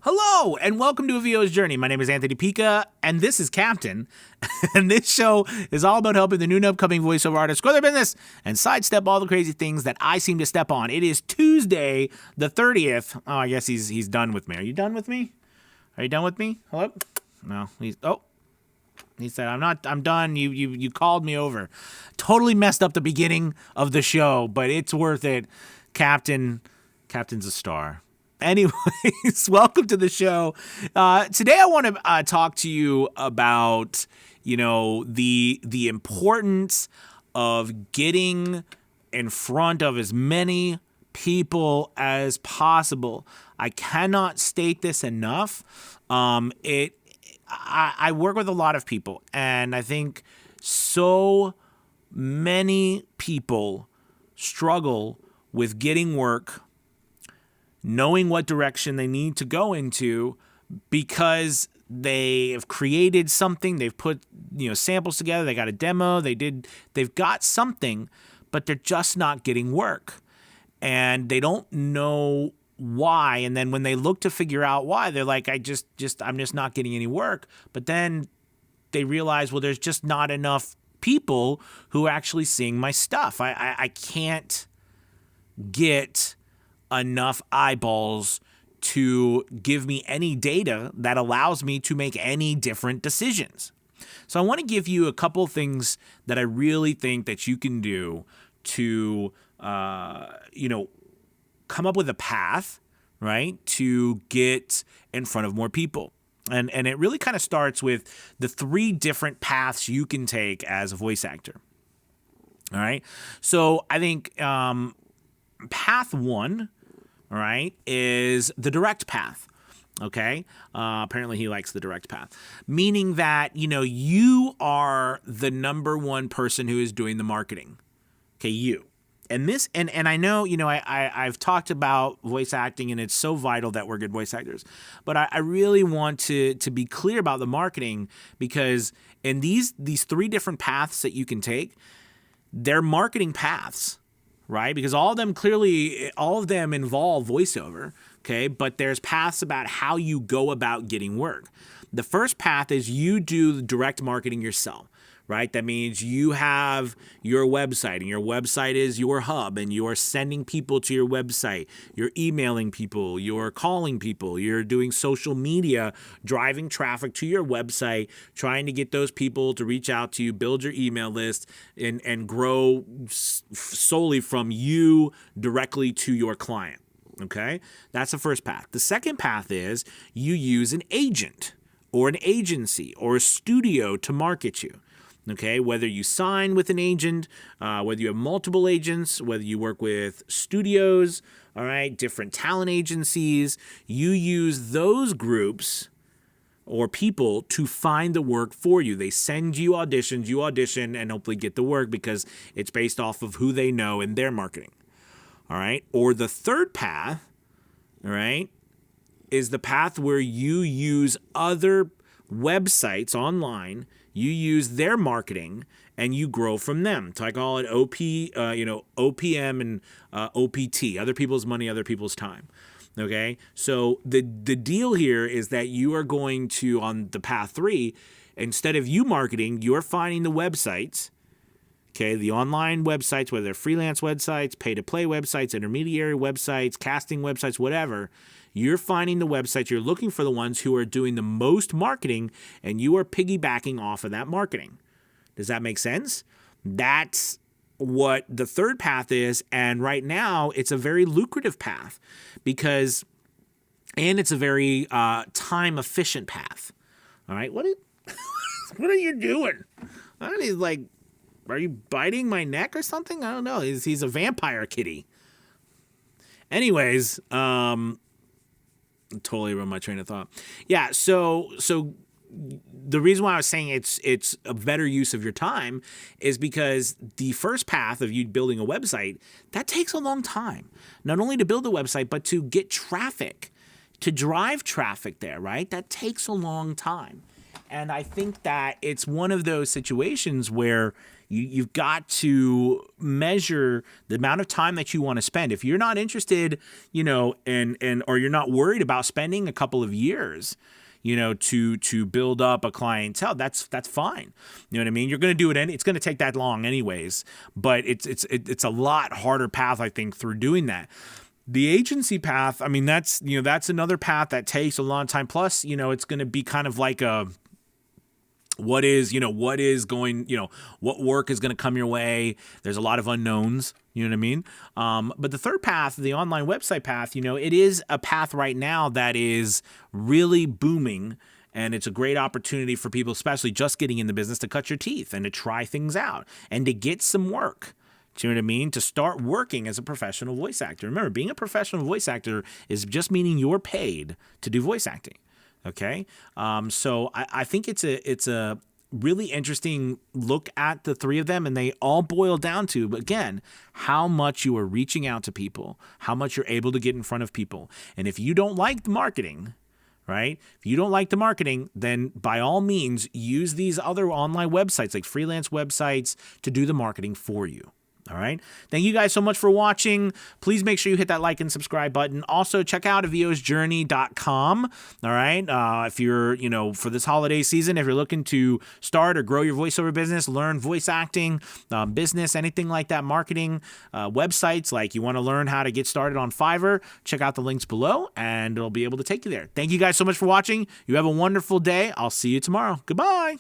Hello, and welcome to A VO's Journey. My name is Anthony Pica, and this is Captain. And this show is all about helping the new and upcoming voiceover artists grow their business and sidestep all the crazy things that I seem to step on. It is Tuesday, the 30th. Oh, I guess he's done with me. Are you done with me? Are you done with me? Hello? No, he said, I'm done. You called me over. Totally messed up the beginning of the show, but it's worth it. Captain's a star. Anyways, welcome to the show. Today I want to talk to you about, the importance of getting in front of as many people as possible. I cannot state this enough. I work with a lot of people, and I think so many people struggle with getting work, knowing what direction they need to go into, because they have created something, they've put samples together, they got a demo, they've got something, but they're just not getting work, and they don't know why. And then when they look to figure out why, they're like, I'm just not getting any work. But then they realize, well, there's just not enough people who are actually seeing my stuff. I can't get enough eyeballs to give me any data that allows me to make any different decisions. So I want to give you a couple things that I really think that you can do to, come up with a path, right, to get in front of more people. And it really kind of starts with the 3 different paths you can take as a voice actor. All right. So I think path 1, all right, is the direct path. Okay. Apparently he likes the direct path, meaning that, you are the number one person who is doing the marketing. Okay. You. And this, and I know, I've talked about voice acting, and it's so vital that we're good voice actors, but I really want to be clear about the marketing, because in these 3 different paths that you can take, they're marketing paths, right? Because all of them involve voiceover, okay? But there's paths about how you go about getting work. The first path is you do direct marketing yourself, right? That means you have your website, and your website is your hub, and you're sending people to your website. You're emailing people, you're calling people, you're doing social media, driving traffic to your website, trying to get those people to reach out to you, build your email list, and grow solely from you directly to your client. Okay? That's the first path. The second path is you use an agent or an agency or a studio to market you. Okay, whether you sign with an agent, whether you have multiple agents, whether you work with studios, all right, different talent agencies, you use those groups or people to find the work for you. They send you auditions, you audition, and hopefully get the work, because it's based off of who they know in their marketing. All right, or the third path, all right, is the path where you use other websites online. You use their marketing and you grow from them. So I call it OPM and OPT, other people's money, other people's time. Okay. So the deal here is that you are going to, on the path 3, instead of you marketing, you're finding the websites, okay, the online websites, whether they're freelance websites, pay-to-play websites, intermediary websites, casting websites, whatever. You're finding the websites, you're looking for the ones who are doing the most marketing, and you are piggybacking off of that marketing. Does that make sense? That's what the third path is, and right now it's a very lucrative path, and it's a very time-efficient path. All right, what are you doing? Are you biting my neck or something? I don't know. He's a vampire kitty. Anyways, totally ruined my train of thought. Yeah, so the reason why I was saying it's a better use of your time is because the first path of you building a website, that takes a long time. Not only to build a website, but to get traffic, to drive traffic there, right? That takes a long time. And I think that it's one of those situations where you've got to measure the amount of time that you want to spend. If you're not interested, or you're not worried about spending a couple of years, to build up a clientele, that's fine. You know what I mean? You're going to do it, it's going to take that long anyways, but it's a lot harder path, I think, through doing that. The agency path, I mean, that's another path that takes a long time. Plus, it's going to be kind of like what work is going to come your way. There's a lot of unknowns, you know what I mean? But the third path, the online website path, it is a path right now that is really booming. And it's a great opportunity for people, especially just getting in the business, to cut your teeth and to try things out and to get some work. Do you know what I mean? To start working as a professional voice actor. Remember, being a professional voice actor is just meaning you're paid to do voice acting. Okay, so I think it's a really interesting look at the three of them, and they all boil down to, again, how much you are reaching out to people, how much you're able to get in front of people. And if you don't like the marketing, right? If you don't like the marketing, then by all means, use these other online websites like freelance websites to do the marketing for you. All right. Thank you guys so much for watching. Please make sure you hit that like and subscribe button. Also, check out aviosjourney.com. All right. If you're, for this holiday season, if you're looking to start or grow your voiceover business, learn voice acting, business, anything like that, marketing, websites, like you want to learn how to get started on Fiverr, check out the links below and it'll be able to take you there. Thank you guys so much for watching. You have a wonderful day. I'll see you tomorrow. Goodbye.